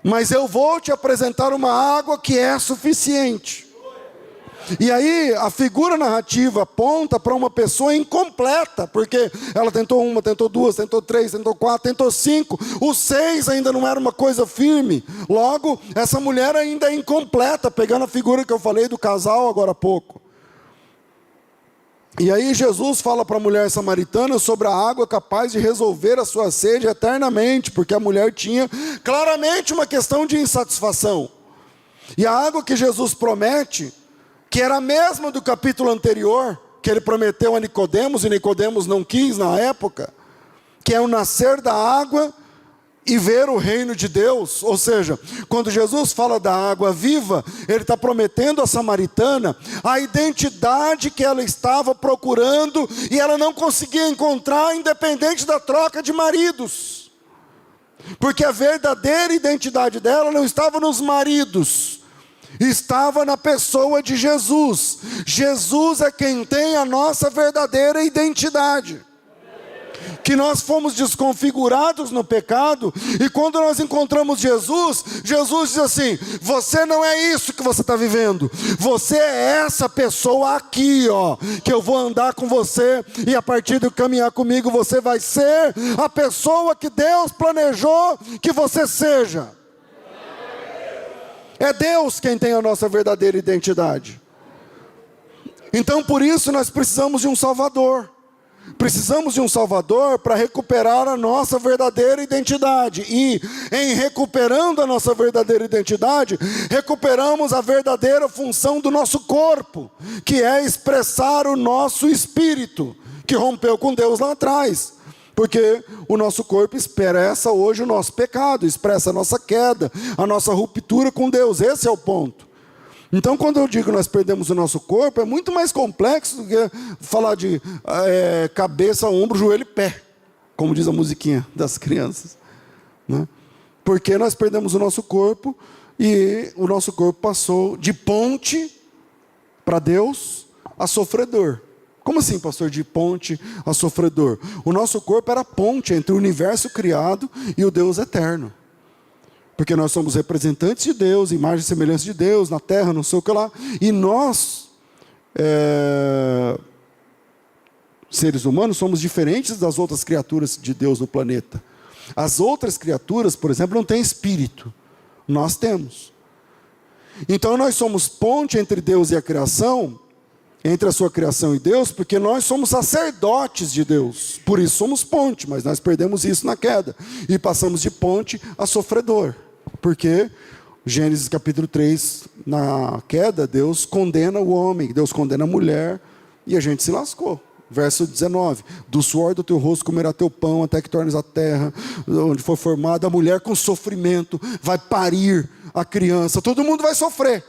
Mas eu vou te apresentar uma água que é suficiente. E aí a figura narrativa aponta para uma pessoa incompleta, porque ela tentou 1, tentou 2, tentou 3, tentou 4, tentou 5, o 6 ainda não era uma coisa firme. Logo, essa mulher ainda é incompleta, pegando a figura que eu falei do casal agora há pouco. E aí Jesus fala para a mulher samaritana sobre a água capaz de resolver a sua sede eternamente, porque a mulher tinha claramente uma questão de insatisfação. E a água que Jesus promete, que era a mesma do capítulo anterior, que ele prometeu a Nicodemos, e Nicodemos não quis na época, que é o nascer da água e ver o reino de Deus. Ou seja, quando Jesus fala da água viva, ele está prometendo à samaritana a identidade que ela estava procurando, e ela não conseguia encontrar, independente da troca de maridos, porque a verdadeira identidade dela não estava nos maridos, estava na pessoa de Jesus. Jesus é quem tem a nossa verdadeira identidade. Que nós fomos desconfigurados no pecado, e quando nós encontramos Jesus, Jesus diz assim: você não é isso que você está vivendo, você é essa pessoa aqui, ó, que eu vou andar com você, e a partir de caminhar comigo, você vai ser a pessoa que Deus planejou que você seja. É Deus quem tem a nossa verdadeira identidade. Então por isso nós precisamos de um Salvador. Precisamos de um Salvador para recuperar a nossa verdadeira identidade. E em recuperando a nossa verdadeira identidade, recuperamos a verdadeira função do nosso corpo, que é expressar o nosso espírito, que rompeu com Deus lá atrás. Porque o nosso corpo expressa hoje o nosso pecado, expressa a nossa queda, a nossa ruptura com Deus. Esse é o ponto. Então, quando eu digo que nós perdemos o nosso corpo, é muito mais complexo do que falar de cabeça, ombro, joelho e pé, como diz a musiquinha das crianças, né? Porque nós perdemos o nosso corpo, e o nosso corpo passou de ponte para Deus a sofredor. Como assim, pastor, de ponte a sofredor? O nosso corpo era a ponte entre o universo criado e o Deus eterno. Porque nós somos representantes de Deus, imagem e semelhança de Deus, na terra, não sei o que lá. E nós, seres humanos, somos diferentes das outras criaturas de Deus no planeta. As outras criaturas, por exemplo, não têm espírito. Nós temos. Então nós somos ponte entre Deus e a criação, entre a sua criação e Deus, porque nós somos sacerdotes de Deus. Por isso somos ponte, mas nós perdemos isso na queda. E passamos de ponte a sofredor. Porque Gênesis capítulo 3, na queda, Deus condena o homem, Deus condena a mulher, e a gente se lascou. Verso 19: do suor do teu rosto comerá teu pão, até que tornes a terra onde foi formada. A mulher com sofrimento vai parir a criança. Todo mundo vai sofrer.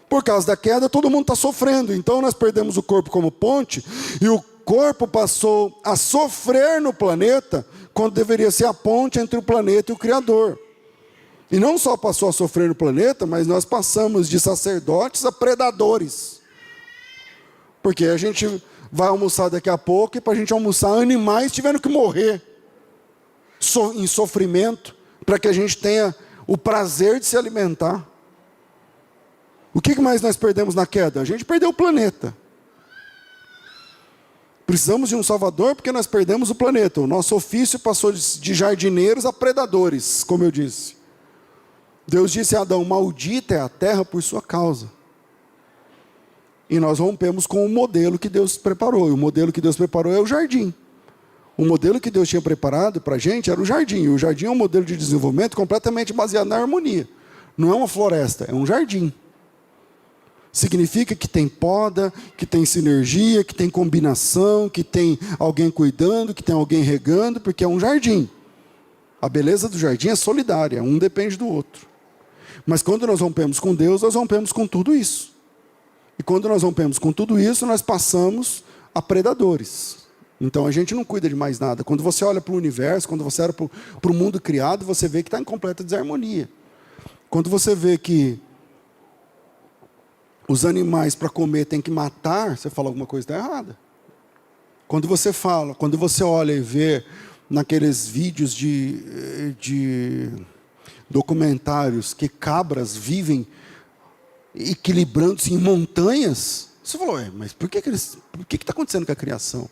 Por causa da queda, todo mundo está sofrendo. Então nós perdemos o corpo como ponte, e o corpo passou a sofrer no planeta, quando deveria ser a ponte entre o planeta e o Criador. E não só passou a sofrer no planeta, mas nós passamos de sacerdotes a predadores. Porque a gente vai almoçar daqui a pouco, e para a gente almoçar, animais tiveram que morrer em sofrimento, para que a gente tenha o prazer de se alimentar. O que mais nós perdemos na queda? A gente perdeu o planeta. Precisamos de um Salvador, porque nós perdemos o planeta. O nosso ofício passou de jardineiros a predadores, como eu disse. Deus disse a Adão: maldita é a terra por sua causa. E nós rompemos com o modelo que Deus preparou. E o modelo que Deus preparou é o jardim. O modelo que Deus tinha preparado para a gente era o jardim. E o jardim é um modelo de desenvolvimento completamente baseado na harmonia. Não é uma floresta, é um jardim. Significa que tem poda, que tem sinergia, que tem combinação, que tem alguém cuidando, que tem alguém regando, porque é um jardim. A beleza do jardim é solidária, um depende do outro. Mas quando nós rompemos com Deus, nós rompemos com tudo isso. E quando nós rompemos com tudo isso, nós passamos a predadores. Então a gente não cuida de mais nada. Quando você olha para o universo, quando você olha para o mundo criado, você vê que está em completa desarmonia. Quando você vê que os animais para comer tem que matar, você fala alguma coisa está errada. Quando você olha e vê naqueles vídeos de documentários que cabras vivem equilibrando-se em montanhas, você falou: mas por que está acontecendo com a criação?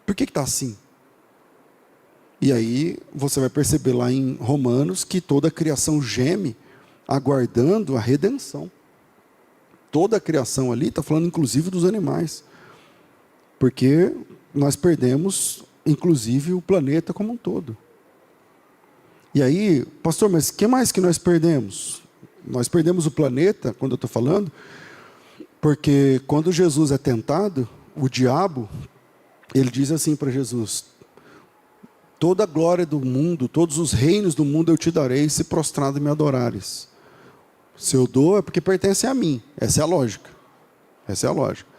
Por que está assim? E aí você vai perceber lá em Romanos que toda a criação geme aguardando a redenção. Toda a criação ali está falando inclusive dos animais. Porque nós perdemos inclusive o planeta como um todo. E aí, pastor, mas o que mais que nós perdemos? Nós perdemos o planeta, quando eu estou falando, porque quando Jesus é tentado, o diabo, ele diz assim para Jesus: toda a glória do mundo, todos os reinos do mundo eu te darei se prostrado me adorares. Se eu dou é porque pertence a mim. Essa é a lógica. Essa é a lógica.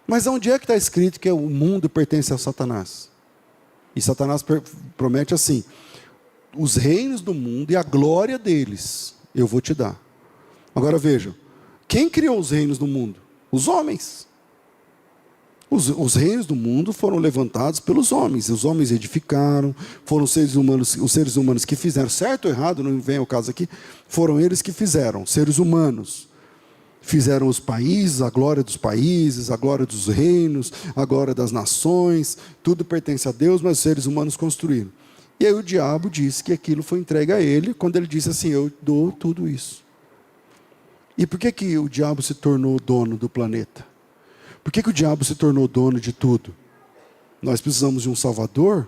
Mas onde é que está escrito que o mundo pertence a Satanás? E Satanás promete assim: os reinos do mundo e a glória deles eu vou te dar. Agora vejam, quem criou os reinos do mundo? Os homens. Os reinos do mundo foram levantados pelos homens. Os homens edificaram, foram os seres humanos que fizeram. Certo ou errado, não vem ao caso aqui, foram eles que fizeram, seres humanos. Fizeram os países, a glória dos países, a glória dos reinos, a glória das nações, tudo pertence a Deus, mas os seres humanos construíram. E aí o diabo disse que aquilo foi entregue a ele, quando ele disse assim: eu dou tudo isso. E por que o diabo se tornou dono do planeta? Por que o diabo se tornou dono de tudo? Nós precisamos de um Salvador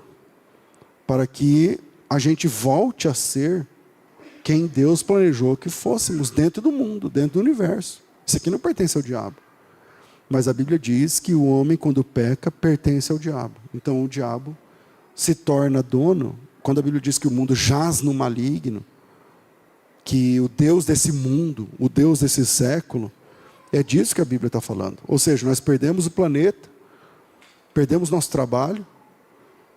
para que a gente volte a ser quem Deus planejou que fôssemos dentro do mundo, dentro do universo. Isso aqui não pertence ao diabo. Mas a Bíblia diz que o homem, quando peca, pertence ao diabo. Então o diabo se torna dono, quando a Bíblia diz que o mundo jaz no maligno, que o Deus desse mundo, o Deus desse século, é disso que a Bíblia está falando. Ou seja, nós perdemos o planeta, perdemos nosso trabalho,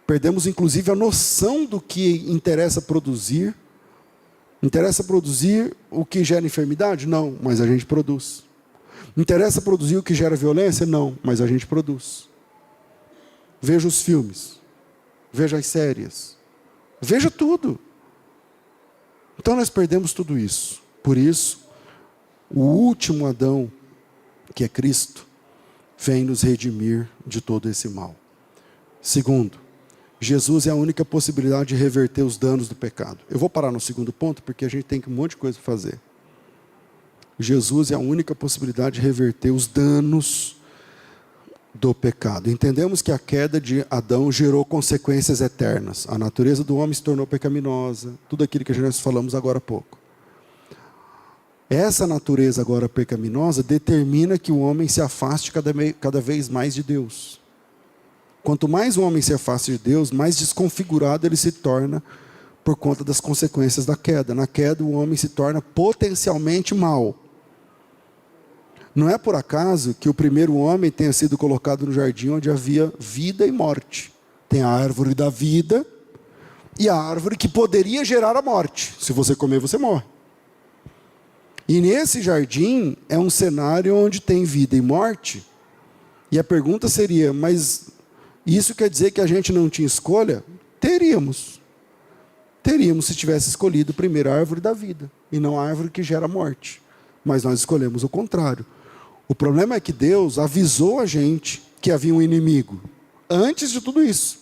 perdemos inclusive a noção do que interessa produzir. Interessa produzir o que gera enfermidade? Não, mas a gente produz. Interessa produzir o que gera violência? Não, mas a gente produz. Veja os filmes, veja as séries, veja tudo. Então nós perdemos tudo isso. Por isso, o último Adão, que é Cristo, vem nos redimir de todo esse mal. Segundo, Jesus é a única possibilidade de reverter os danos do pecado. Eu vou parar no segundo ponto, porque a gente tem um monte de coisa para fazer. Jesus é a única possibilidade de reverter os danos do pecado. Entendemos que a queda de Adão gerou consequências eternas. A natureza do homem se tornou pecaminosa, tudo aquilo que nós falamos agora há pouco. Essa natureza agora pecaminosa determina que o homem se afaste cada vez mais de Deus. Quanto mais o homem se afasta de Deus, mais desconfigurado ele se torna por conta das consequências da queda. Na queda, o homem se torna potencialmente mau. Não é por acaso que o primeiro homem tenha sido colocado no jardim onde havia vida e morte. Tem a árvore da vida e a árvore que poderia gerar a morte. Se você comer, você morre. E nesse jardim é um cenário onde tem vida e morte. E a pergunta seria: mas isso quer dizer que a gente não tinha escolha? Teríamos. Teríamos se tivesse escolhido primeiro a árvore da vida e não a árvore que gera morte. Mas nós escolhemos o contrário. O problema é que Deus avisou a gente que havia um inimigo antes de tudo isso.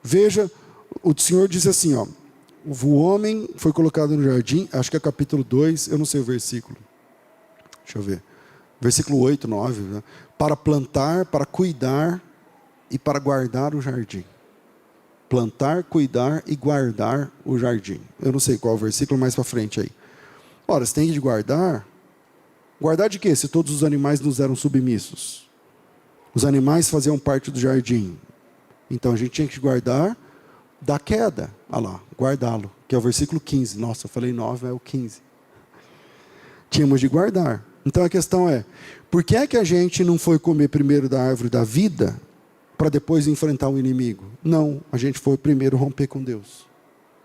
Veja, o Senhor diz assim, o homem foi colocado no jardim, acho que é capítulo 2, eu não sei o versículo. Deixa eu ver. Versículo 8, 9. Né? Para plantar, para cuidar e para guardar o jardim. Plantar, cuidar e guardar o jardim. Eu não sei qual o versículo, mais para frente aí. Ora, você tem de guardar. Guardar de quê? Se todos os animais nos eram submissos. Os animais faziam parte do jardim. Então a gente tinha que guardar da queda. Olha lá, guardá-lo. Que é o versículo 15. Nossa, eu falei 9, é o 15. Tínhamos de guardar. Então a questão é, por que é que a gente não foi comer primeiro da árvore da vida para depois enfrentar o inimigo? Não, a gente foi primeiro romper com Deus.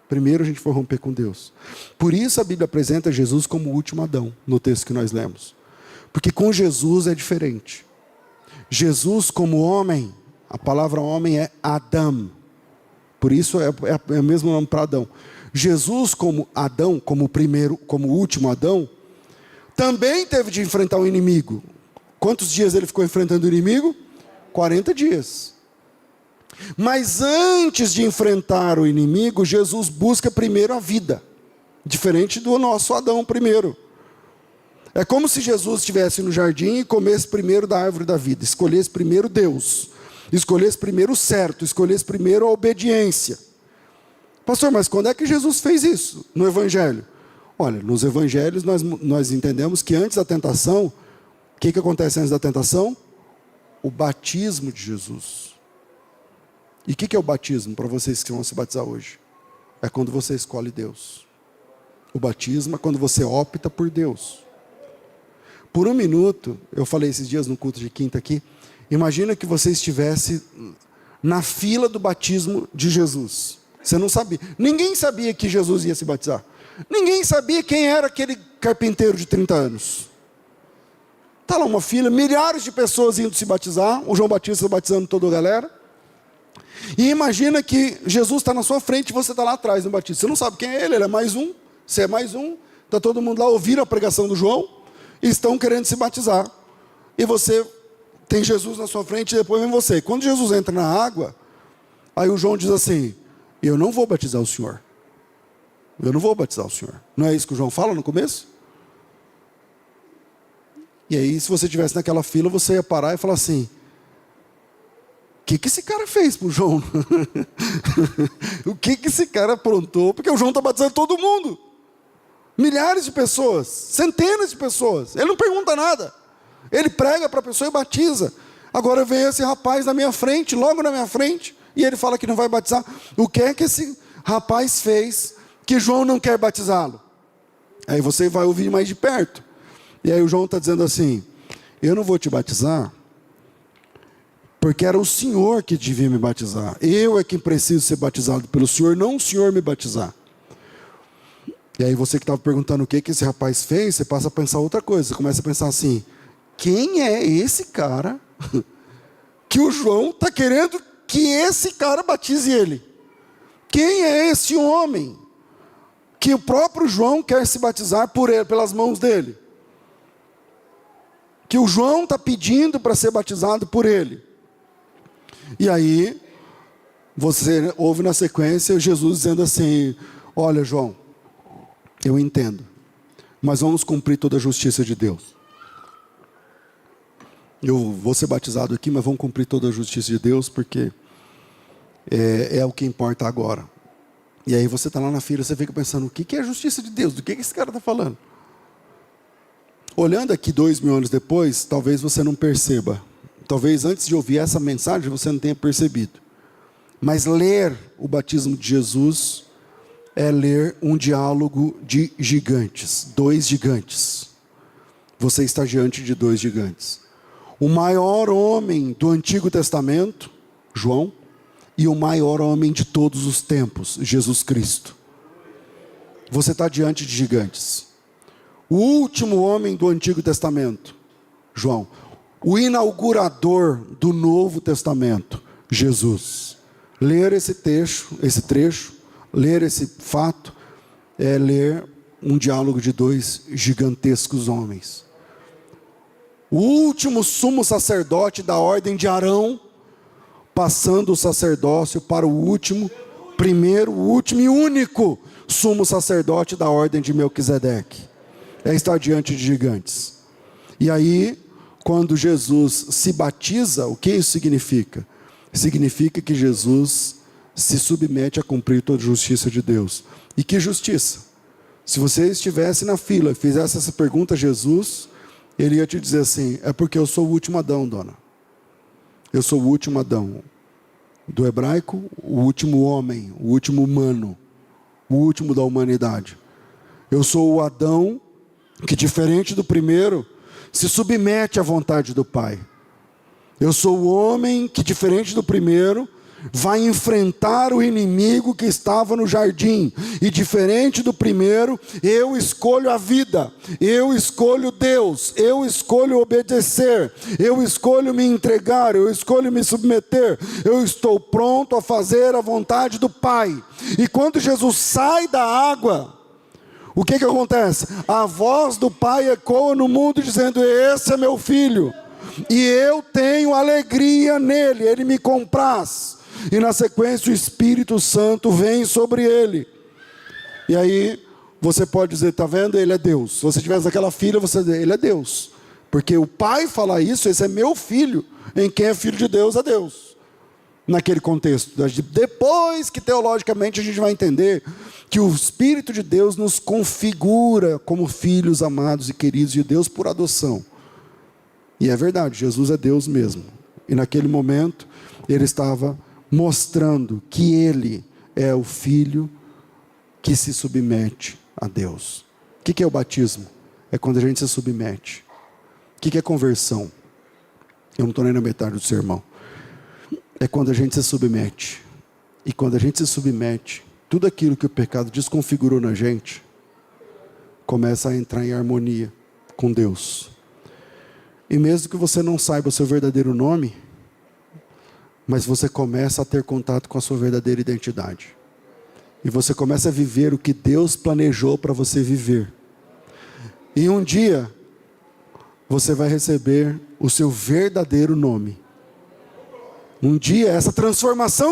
Primeiro a gente foi romper com Deus. Por isso a Bíblia apresenta Jesus como o último Adão, no texto que nós lemos. Porque com Jesus é diferente. Jesus como homem, a palavra homem é Adam. Por isso é o mesmo nome para Adão. Jesus como Adão, como o primeiro, como o último Adão, também teve de enfrentar o inimigo. Quantos dias ele ficou enfrentando o inimigo? 40 dias. Mas antes de enfrentar o inimigo, Jesus busca primeiro a vida. Diferente do nosso Adão primeiro. É como se Jesus estivesse no jardim e comesse primeiro da árvore da vida. Escolhesse primeiro Deus. Escolhesse primeiro o certo. Escolhesse primeiro a obediência. Pastor, mas quando é que Jesus fez isso? No Evangelho? Olha, nos Evangelhos nós entendemos que antes da tentação, o que acontece antes da tentação? O batismo de Jesus. E o que é o batismo para vocês que vão se batizar hoje? É quando você escolhe Deus. O batismo é quando você opta por Deus. Por um minuto, eu falei esses dias no culto de quinta aqui, imagina que você estivesse na fila do batismo de Jesus. Você não sabia. Ninguém sabia que Jesus ia se batizar. Ninguém sabia quem era aquele carpinteiro de 30 anos. Está lá uma fila, milhares de pessoas indo se batizar, o João Batista batizando toda a galera. E imagina que Jesus está na sua frente e você está lá atrás no batismo. Você não sabe quem é ele é mais um, você é mais um. Está todo mundo lá ouvindo a pregação do João e estão querendo se batizar. E você tem Jesus na sua frente e depois vem você. Quando Jesus entra na água, aí o João diz assim, eu não vou batizar o senhor. Eu não vou batizar o senhor. Não é isso que o João fala no começo? E aí, se você estivesse naquela fila, você ia parar e falar assim, o que esse cara fez pro João? O que esse cara aprontou? Porque o João está batizando todo mundo. Milhares de pessoas, centenas de pessoas. Ele não pergunta nada. Ele prega para a pessoa e batiza. Agora vem esse rapaz na minha frente, logo na minha frente, e ele fala que não vai batizar. O que é que esse rapaz fez que João não quer batizá-lo? Aí você vai ouvir mais de perto. E aí o João está dizendo assim, eu não vou te batizar, porque era o Senhor que devia me batizar. Eu é quem preciso ser batizado pelo Senhor, não o Senhor me batizar. E aí você que estava perguntando o que esse rapaz fez, você passa a pensar outra coisa. Você começa a pensar assim, quem é esse cara que o João está querendo que esse cara batize ele? Quem é esse homem que o próprio João quer se batizar por ele, pelas mãos dele? Que o João está pedindo para ser batizado por ele. E aí, você ouve na sequência Jesus dizendo assim, olha João, eu entendo, mas vamos cumprir toda a justiça de Deus. Eu vou ser batizado aqui, mas vamos cumprir toda a justiça de Deus, porque é o que importa agora. E aí você está lá na fila, você fica pensando, o que é a justiça de Deus? Do que esse cara está falando? Olhando aqui 2000 anos depois, talvez você não perceba. Talvez antes de ouvir essa mensagem você não tenha percebido. Mas ler o batismo de Jesus é ler um diálogo de gigantes. 2 gigantes. Você está diante de 2 gigantes. O maior homem do Antigo Testamento, João, e o maior homem de todos os tempos, Jesus Cristo. Você está diante de gigantes. O último homem do Antigo Testamento, João. O inaugurador do Novo Testamento, Jesus. Ler esse trecho, ler esse fato, é ler um diálogo de 2 gigantescos homens. O último sumo sacerdote da ordem de Arão, passando o sacerdócio para o último primeiro, último e único sumo sacerdote da ordem de Melquisedeque. É estar diante de gigantes. E aí, quando Jesus se batiza, o que isso significa? Significa que Jesus se submete a cumprir toda a justiça de Deus. E que justiça? Se você estivesse na fila e fizesse essa pergunta a Jesus, ele ia te dizer assim: é porque eu sou o último Adão, dona. Eu sou o último Adão. Do hebraico, o último homem, o último humano, o último da humanidade. Eu sou o Adão que, diferente do primeiro, se submete à vontade do Pai. Eu sou o homem que, diferente do primeiro, vai enfrentar o inimigo que estava no jardim. E diferente do primeiro, eu escolho a vida, eu escolho Deus, eu escolho obedecer, eu escolho me entregar, eu escolho me submeter. Eu estou pronto a fazer a vontade do Pai. E quando Jesus sai da água, o que acontece? A voz do Pai ecoa no mundo dizendo: esse é meu filho, e eu tenho alegria nele, ele me compraz. E na sequência o Espírito Santo vem sobre ele. E aí você pode dizer: está vendo? Ele é Deus. Se você estivesse naquela fila, você diz: ele é Deus. Porque o Pai fala isso: esse é meu filho, em quem é filho de Deus é Deus. Naquele contexto. Depois que teologicamente a gente vai entender que o Espírito de Deus nos configura como filhos amados e queridos de Deus por adoção. E é verdade, Jesus é Deus mesmo. E naquele momento ele estava mostrando que ele é o filho que se submete a Deus. O que é o batismo? É quando a gente se submete. O que é conversão? Eu não estou nem na metade do sermão. É quando a gente se submete. E quando a gente se submete, tudo aquilo que o pecado desconfigurou na gente começa a entrar em harmonia com Deus. E mesmo que você não saiba o seu verdadeiro nome, mas você começa a ter contato com a sua verdadeira identidade. E você começa a viver o que Deus planejou para você viver. E um dia, você vai receber o seu verdadeiro nome. Um dia, essa transformação